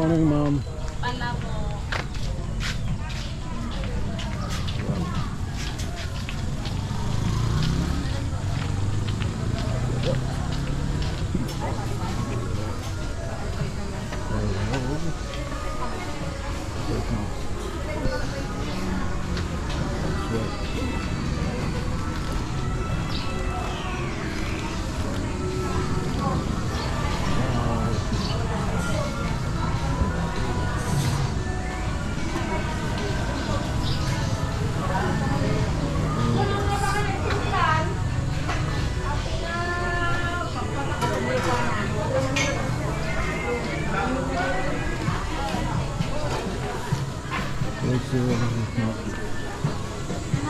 morning, ma'am. Pala mo.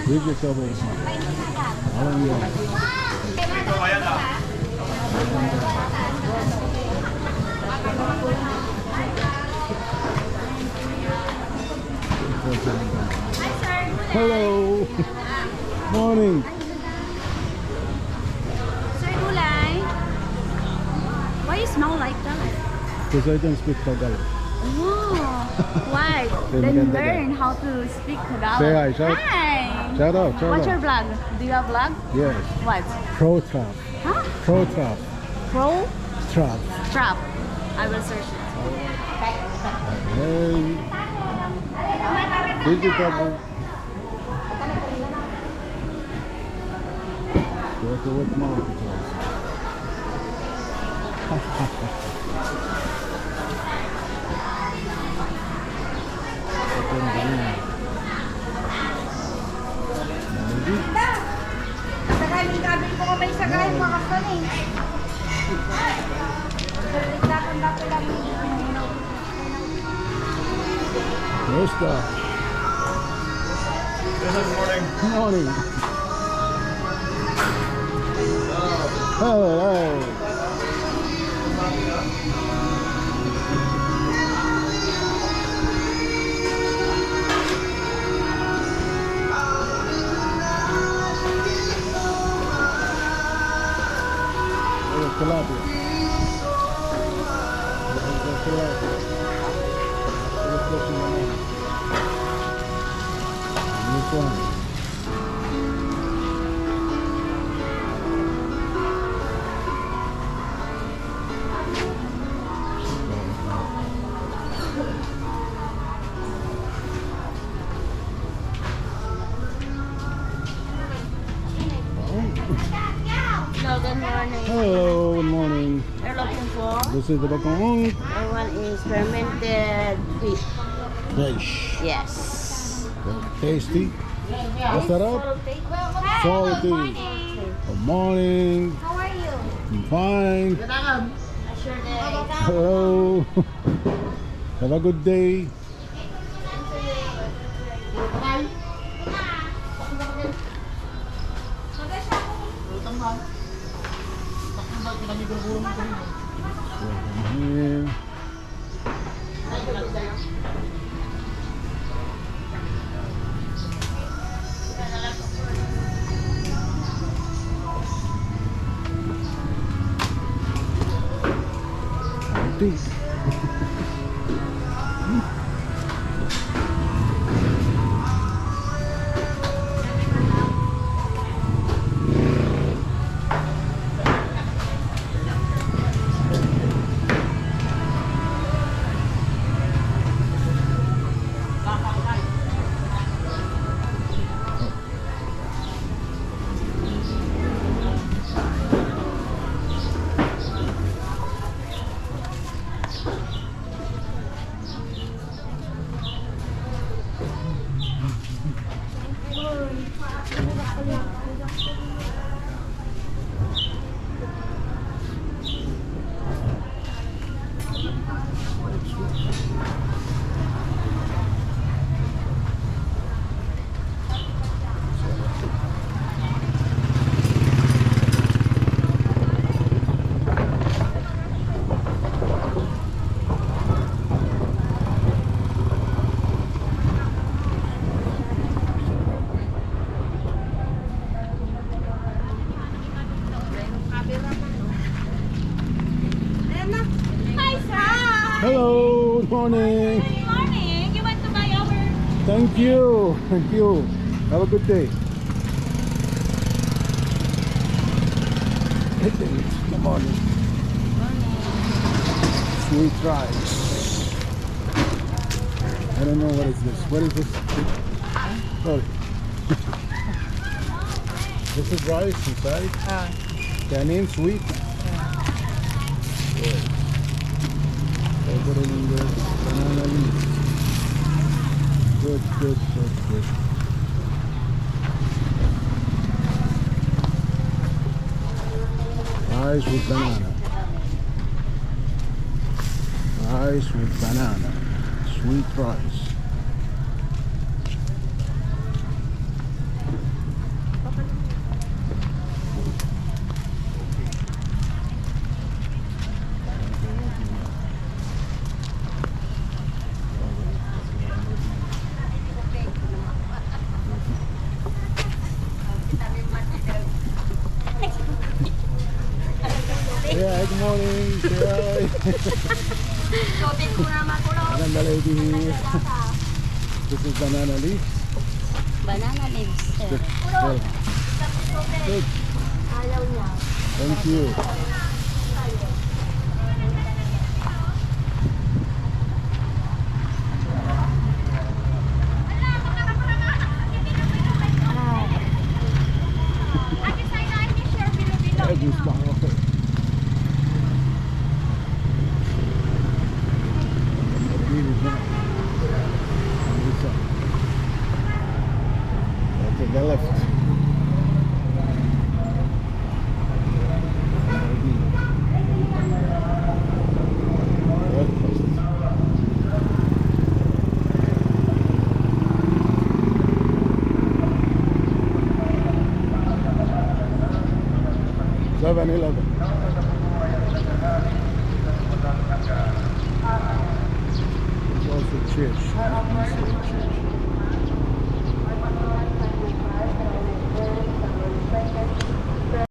Vegetable. Alam yan. Hello. Morning. Sir Gulay, why you smell like that? Because I don't speak Tagalog. Oh, why? Then learn how to speak Tagalog. Say hi, shout. Hi. Shout out, shout What's your out. vlog? Do you have vlog? Yes. What? Pro trap. Huh? Pro trap. Pro Trap. trap. I will search it. Hey. Vegetable. Go to what market was. Sakaling kabin ko may sakaling mga kasaling. Nagtatanda ko lang Rosta. Good morning. Morning. Hello. Tilapia. Tilapia. This one. Hello, good morning. Hello, good morning. You're looking for? This is the bagoong One is fermented fish. fish. Yes. Tasty. Masarap. Salty. Good morning. How are you? I'm fine. Sure day. Hello. Have a good day. Here. Healthy. Good morning. Good morning. You want to buy our... Thank you. Thank you. Have a good day. Good morning. Sweet rice. I don't know what is this. What is this? Sorry. This is rice inside. Canning sweet. Good. I put it in the banana leaf. Good, good, good, good. Rice with banana. Rice with banana. Sweet rice. Yeah, good morning. Hi. Tubig ko na makulong. Maganda lady. This is banana leaf. Banana leaves. Good. Good. Good. Ayaw niya. Thank you. Ay, juice lang ako. Mabilis na. Mabilis na. Okay, the left. Breakfast. Seven-Eleven. There's also church. Church.